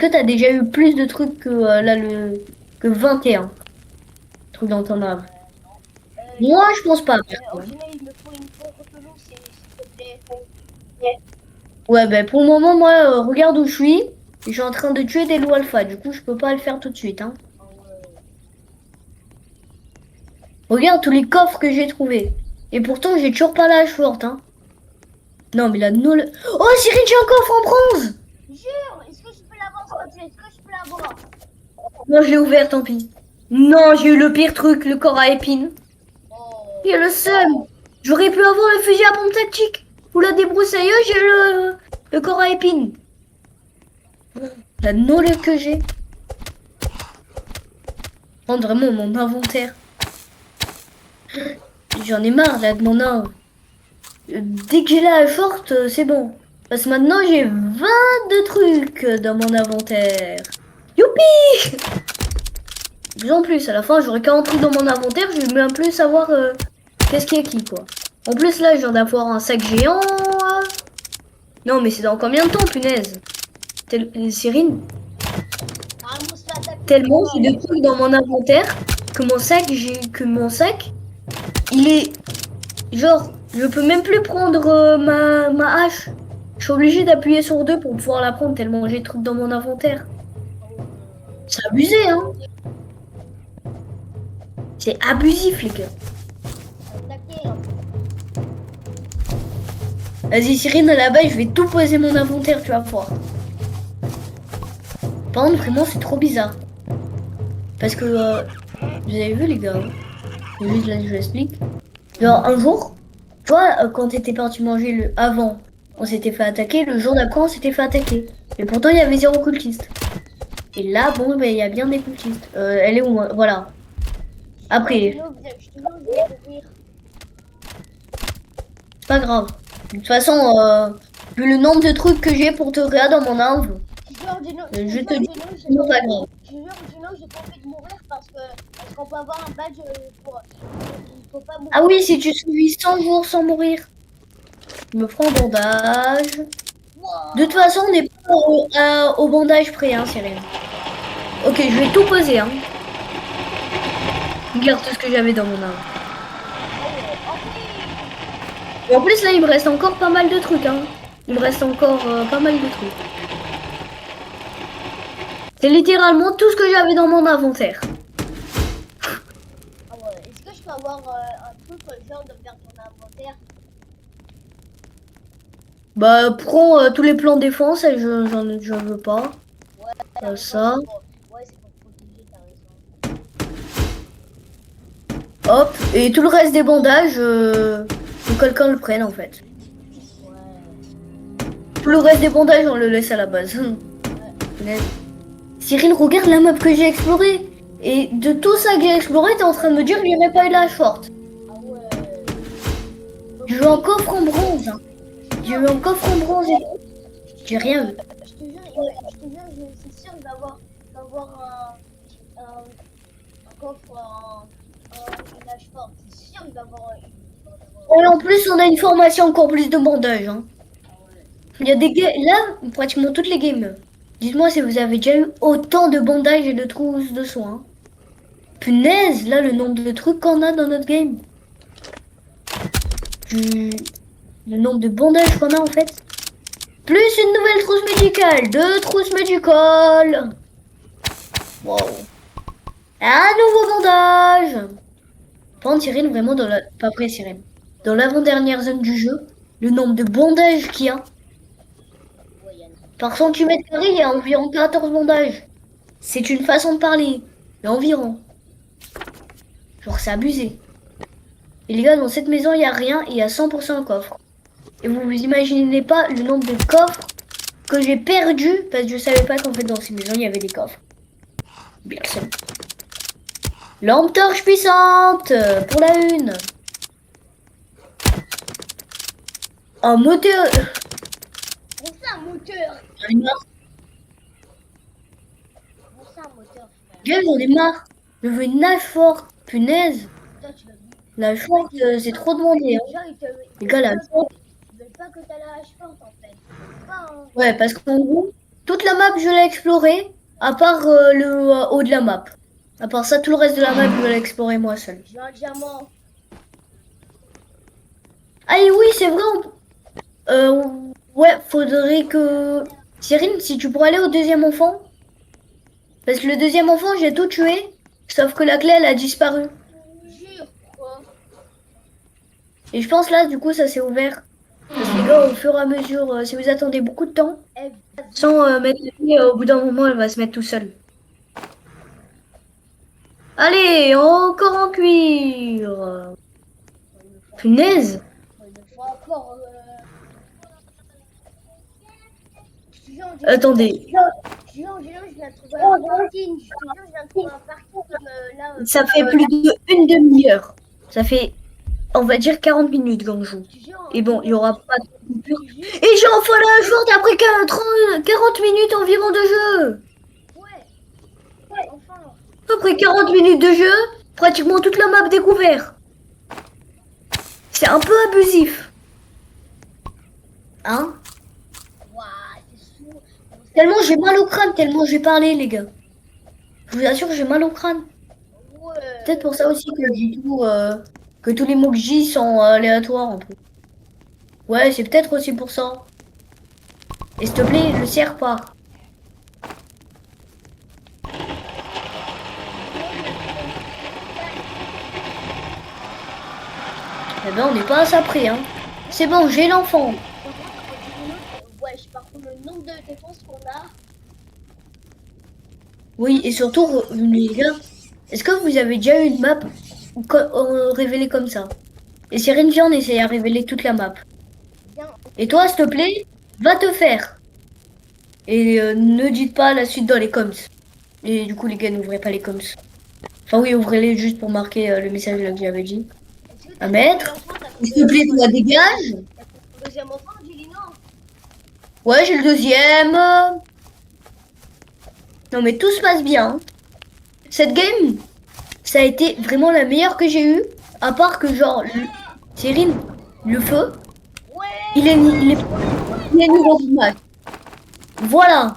que t'as déjà eu plus de trucs que là que 21 trucs dans ton arbre? Moi, J'ai. je pense pas. Au Perso. final, il me faut une pompe pelouse, s'il te plaît. Ouais, ben pour le moment, moi, regarde où je suis. Je suis en train de tuer des loups alpha. Du coup, je peux pas le faire tout de suite, hein. Ah ouais. Regarde tous les coffres que j'ai trouvés. Et pourtant, j'ai toujours pas l'âge forte, hein. Non, mais la no... Oh, Cyril, j'ai un coffre en bronze! Jure, est-ce que je peux l'avoir, s'il te plaît? Est-ce que je peux l'avoir? Non, je l'ai ouvert, tant pis. Non, j'ai eu le pire truc, le corps à épines. Il y a Oh. le seum. J'aurais pu avoir le fusil à pompe tactique. Ou la débroussailleuse, j'ai le corps à épines. La nole que j'ai. Prendre vraiment mon inventaire. J'en ai marre, là, de mon arme. Dès que j'ai la forte, c'est bon. Parce que maintenant, j'ai 22 trucs dans mon inventaire. Youpi! De plus en plus, à la fin, j'aurai 40 trucs dans mon inventaire, je vais même plus savoir qu'est-ce qui est qui, quoi. En plus, là, je viens d'avoir un sac géant. Non, mais c'est dans combien de temps, punaise? Cyrine, Ah, on se fait attaquer ou tellement pas? j'ai de trucs dans mon inventaire que mon sac, il est genre, je peux même plus prendre ma hache. Je suis obligée d'appuyer sur 2 pour pouvoir la prendre tellement j'ai de trucs dans mon inventaire. C'est abusé, hein? C'est abusif, les gars. Attaquer, là. Vas-y, Cyrine, là-bas, je vais tout poser mon inventaire, tu vas voir. Par contre, vraiment, c'est trop bizarre. Parce que, vous avez vu, les gars, hein, juste là, je vous explique. Genre, un jour, tu vois, quand t'étais parti manger le avant, on s'était fait attaquer. Le jour d'après, on s'était fait attaquer. Et pourtant, il y avait 0 cultiste. Et là, bon, ben, il y a bien des cultistes. Elle est où, moi? Voilà. Après, Je te jure, je vais mourir. c'est pas grave. De toute façon, vu le nombre de trucs que j'ai pour te regarder dans mon arbre, Je te jure, Gino, je te je te jure, dis, Gino, j'ai c'est pas pas envie. grave. Je te jure, Gino, j'ai pas envie de mourir parce qu'on peut avoir un badge pour. Il faut pas Ah mourir. oui, si tu survis 100 jours sans mourir, je me prends un bandage. De toute Wouah. façon, on n'est pas au bandage près, hein, Cyril. Ok, je vais tout poser, hein. Regarde tout ce que j'avais dans mon arbre. Ah ouais, oh oui. Et en plus, là, il me reste encore pas mal de trucs, hein. Il me reste encore pas mal de trucs. C'est littéralement tout ce que j'avais dans mon inventaire. Ah ouais, est-ce que je peux avoir un truc genre de faire ton inventaire? Bah, prends tous les plans défense, et je veux pas. Ouais, t'as raison, Ça. ouais, c'est pour protéger, t'as raison. Hop. Et tout le reste des bandages, faut que quelqu'un le prenne, en fait. Ouais, Tout le reste des bandages, on le laisse à la base. ouais. Punaise. Cyril, regarde la map que j'ai explorée. Et de tout ça que j'ai exploré, t'es en train de me dire que j'aurais pas eu la forte. Ah ouais. J'ai eu un coffre en bronze, hein. Je te J'ai jure, eu un coffre en bronze et tout. J'ai rien eu. je te jure, c'est sûr d'avoir un coffre une âge forte. C'est sûr, il va avoir Et en plus, on a une formation encore plus de bandages, hein. Ah ouais. Il y a des games, là, pratiquement toutes les games. Dites-moi si vous avez déjà eu autant de bandages et de trousses de soins. Punaise, là, le nombre de trucs qu'on a dans notre game. Du- Le nombre de bandages qu'on a, en fait. Plus une nouvelle trousse médicale. 2 trousses médicales. Wow. Un nouveau bandage. Prendre Cyril, vraiment, dans la... Pas vrai, Cyril. Dans l'avant-dernière zone du jeu, le nombre de bandages qu'il y a. Ouais, Yann. Par centimètre carré, il y a environ 14 bandages. C'est une façon de parler. Mais environ. Genre, c'est abusé. Et les gars, dans cette maison, il n'y a rien et il y a 100% un coffre. Et vous vous imaginez pas le nombre de coffres que j'ai perdu parce que je savais pas qu'en fait, dans ces maisons, il y avait des coffres. Bien sûr. Lampe torche puissante pour la une. Un moteur. Bon, c'est un moteur. J'en ai marre. Bon, c'est un moteur, finalement. Gars, j'en ai marre. Je veux une nage forte. Punaise. Toi, tu vas. Nage En fait, forte, c'est trop demandé, hein. genre, Les gars, la forte. ils veulent pas que t'as la hache forte, en fait. Ils veulent pas, hein. Ouais, parce qu'en gros, Toute la map, je l'ai explorée, à part le haut de la map. À part ça, tout le reste de la map, je l'ai exploré moi seul. J'ai un diamant. Ah et oui, c'est vrai. Ouais, faudrait que... Cyril, si tu pourrais aller au deuxième enfant. Parce que le deuxième enfant, j'ai tout tué. Sauf que la clé, elle a disparu. Jure, quoi. Et je pense là, du coup, ça s'est ouvert. Parce que les gars, au fur et à mesure, si vous attendez beaucoup de temps, Eh, sans mettre la clé, au bout d'un moment, elle va se mettre tout seul. Allez, encore en cuir. Punaise. il me faut encore. Je te jure, Attendez, je viens de trouver un parking. Je te jure, je viens de trouver un parking comme là. ça fait plus d'une demi-heure. Ça fait, on va dire, 40 minutes quand je joue. Je te jure, Et bon, il n'y aura pas de coupure. je te jure. Et j'ai enfin la journée après 40 minutes environ de jeu. Ouais, enfin. Après 40 minutes de jeu, pratiquement toute la map découverte. C'est un peu abusif. Hein? Waouh, c'est sourd. Tellement j'ai mal au crâne, tellement j'ai parlé, les gars. Je vous assure, j'ai mal au crâne. Ouais. Peut-être pour ça aussi que je dis tout, que tous les mots que je dis sont aléatoires un peu. Ouais, c'est peut-être aussi pour ça. Et s'il te plaît, ne serre pas. Eh ben, on n'est pas à ça près, hein. C'est bon, j'ai l'enfant. Ouais, je par contre le nombre de défenses qu'on a. Oui, et surtout, les gars, est-ce que vous avez déjà eu une map révélée comme ça? Et Cyril vient, on essaie à révéler toute la map. Bien. Et toi, s'il te plaît, va te faire. Et ne dites pas la suite dans les coms. Et du coup, les gars, n'ouvrez pas les coms. Enfin oui, ouvrez-les juste pour marquer le message là que j'avais dit. Est-ce que À t'as mettre. S'il te plaît, toi, dégage. ton deuxième enfant, Julie, non? Ouais, j'ai le deuxième. Non, mais tout se passe bien. Cette game, ça a été vraiment la meilleure que j'ai eue. À part que, genre, Cyril, le feu, Ouais. il est niveau du match. Voilà.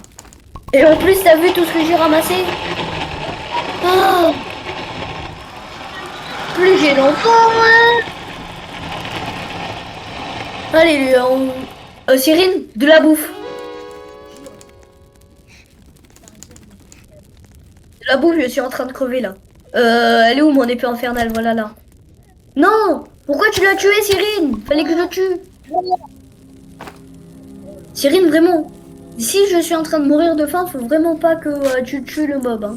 Et en plus, t'as vu tout ce que j'ai ramassé? Ah. Plus j'ai l'enfant, hein. Allez, Cyril, de la bouffe. De la bouffe, je suis en train de crever là. Elle est où mon épée infernale? Voilà là. Non! Pourquoi tu l'as tué, Cyril? Fallait que je le tue. Cyril, vraiment. Si je suis en train de mourir de faim, faut vraiment pas que tu tues le mob. Hein.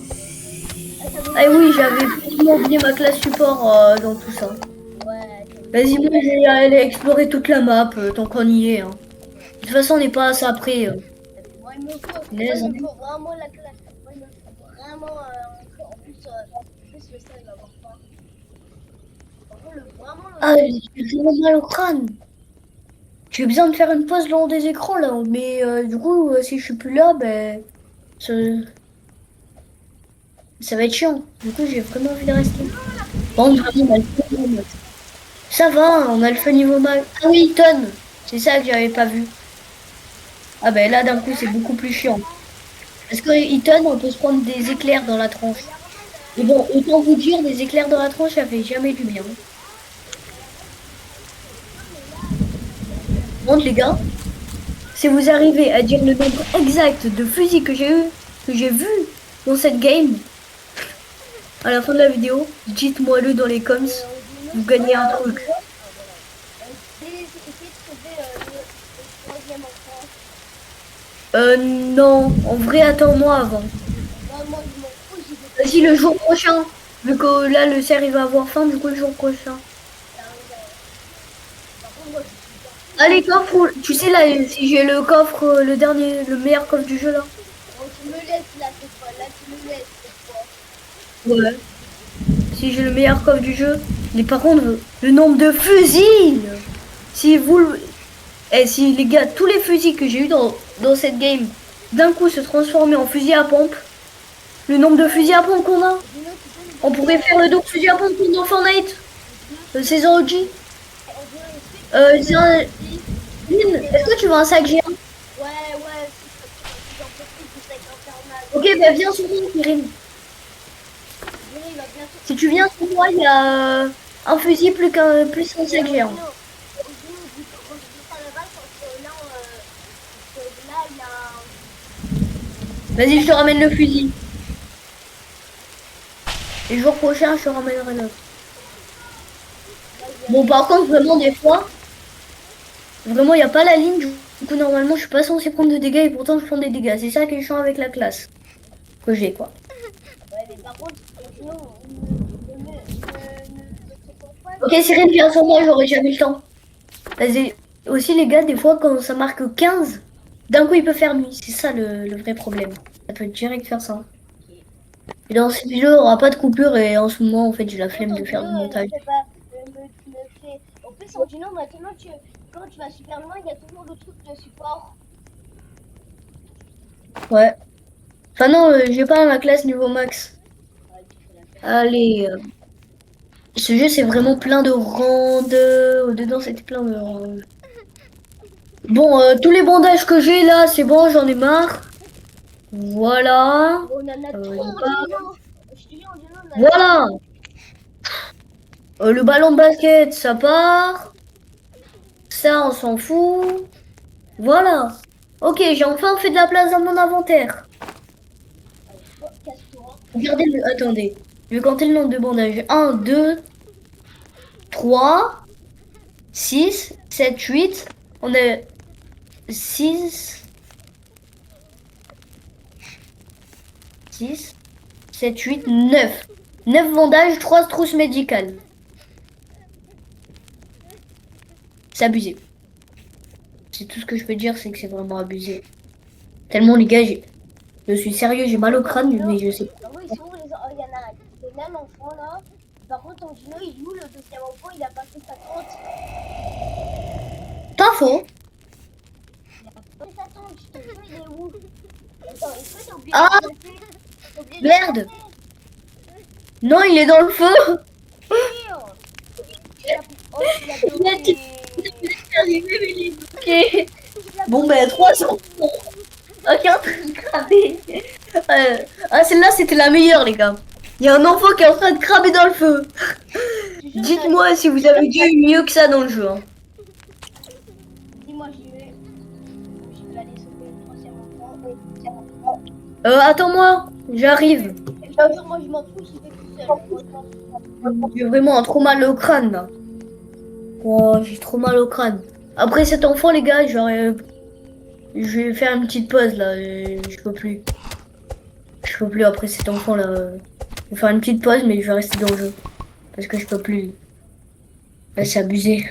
Ah oui, j'avais vraiment oublié ma classe support dans tout ça. Ouais. Vas-y, moi je vais aller explorer toute la map tant qu'on y est. Hein. De toute façon, on n'est pas à ça après. Moi, il me faut, Punaise, il me faut vraiment la classe. Moi, il me faut vraiment. En plus, le sel, il va avoir faim. Par contre, vraiment, Ah, j'ai vraiment mal au crâne. J'ai besoin de faire une pause long des écrans là. Mais du coup, si je suis plus là, ben. Ça, ça va être chiant. Du coup, j'ai vraiment envie de rester. Bon, vraiment, on a le feu niveau max. Ça va, on a le feu niveau max. Ah oui, tonne. C'est ça que j'avais pas vu. Ah ben là, d'un coup, c'est beaucoup plus chiant. Parce que Eton, on peut se prendre des éclairs dans la tronche. Et bon, autant vous dire, des éclairs dans la tronche, ça fait jamais du bien. Bon, les gars, si vous arrivez à dire le nombre exact de fusils que j'ai vu dans cette game, à la fin de la vidéo, dites-moi-le dans les coms, vous gagnez un truc. essayez de trouver le troisième enfant. Non, en vrai, attends-moi avant. Moi, je m'en fous, j'y vais. Vas-y, le jour prochain. Vu que là, le cerf, il va avoir faim, du coup, le jour prochain. Par contre, moi, je suis pas. Ah, les coffres, tu sais, là, si j'ai le coffre, le dernier, le meilleur coffre du jeu, là. Oh, tu me laisses là, cette fois. Là, tu me laisses cette fois. Ouais. Si j'ai le meilleur coffre du jeu. Mais par contre, le nombre de fusils. Si vous... Et si, les gars, tous les fusils que j'ai eu dans cette game, d'un coup, se transformaient en fusil à pompe. Le nombre de fusils à pompe qu'on a. On pourrait faire le double fusil à pompe dans Fortnite. Saison OG. Est-ce que tu veux un sac géant? Ouais, ouais, c'est ça. Ok, bah viens sur moi, Kirin. Dino, il va bientôt. Si tu viens sur moi, il y a un fusil plus qu'un sac géant. Dino, quand je dis ça là-bas, quand là, il y a un. Vas-y, je te ramène le fusil. Et le jour prochain, je te ramènerai l'autre. Bon, par contre, vraiment, des fois, vraiment, il n'y a pas la ligne. Du coup, normalement, je suis pas censé prendre de dégâts et pourtant, je prends des dégâts. C'est ça qui est chiant avec la classe que j'ai, quoi. Ouais, mais par contre, Dino, ne te confonds pas. Ok, Cyril, viens sur moi, j'aurais jamais le temps. Vas-y. Aussi, les gars, des fois, quand ça marque 15, d'un coup, il peut faire nuit. C'est ça le vrai problème. Ça peut direct faire ça. Et dans ces vidéos, il n'y aura pas de coupure et en ce moment, en fait, j'ai la flemme de faire du montage. Ne fait pas, ne fait. En plus, en Dino, maintenant, quand tu vas super loin, il y a toujours le truc de support. Ouais. Enfin non, j'ai pas ma classe niveau max. Ouais, tu fais la Allez. Ce jeu, c'est vraiment plein de rondes. Dedans, c'était plein de rondes. Bon, tous les bandages que j'ai là, c'est bon, j'en ai marre. Voilà. On en a trop, j'ai en pas- Dino. Je te dis, en Dino, on a Voilà. Le ballon de basket, ça part. Ça, on s'en fout. Voilà. Ok, j'ai enfin fait de la place dans mon inventaire. casse-toi. Regardez le... Attendez. Je vais compter le nombre de bandages. Un, 2, 3, 6, 7, 8. On a 6, 6, 7, 8, 9. 9 bandages, 3 trousses médicales. C'est abusé. C'est tout ce que je peux dire, c'est que c'est vraiment abusé. Tellement les gars, je suis sérieux, j'ai mal au crâne, mais je sais pas. Ah oui, ils sont où il y en a le même enfant là. Par contre, en Dino, il joue le deuxième enfant, il a pas fait sa tente. Pas faux. Il a pas fait sa tente, je te jure, il est où? Attends, est-ce que t'as oublié Ah, de le faire? T'as oublié de le merde. faire? Non, il est dans le feu. Oh, il a bloqué. Ok. Bon, ben 300. Ok, un truc cramé. Ah, celle-là, c'était la meilleure, les gars. Il y a un enfant qui est en train de cramer dans le feu. Dites-moi si vous avez déjà eu mieux que ça dans le jeu. Hein. Dis-moi, j'y vais. Je vais aller sauver le troisième enfant. Attends-moi, j'arrive. Et je te jure, moi je m'en fous, j'y vais tout seul. J'ai vraiment trop mal au crâne, là. Oh, j'ai trop mal au crâne. Après cet enfant, les gars, je vais faire une petite pause, là. Je peux plus. Je peux plus après cet enfant, là. Je vais faire une petite pause, mais je vais rester dans le jeu. Parce que je peux plus. Là, c'est abusé.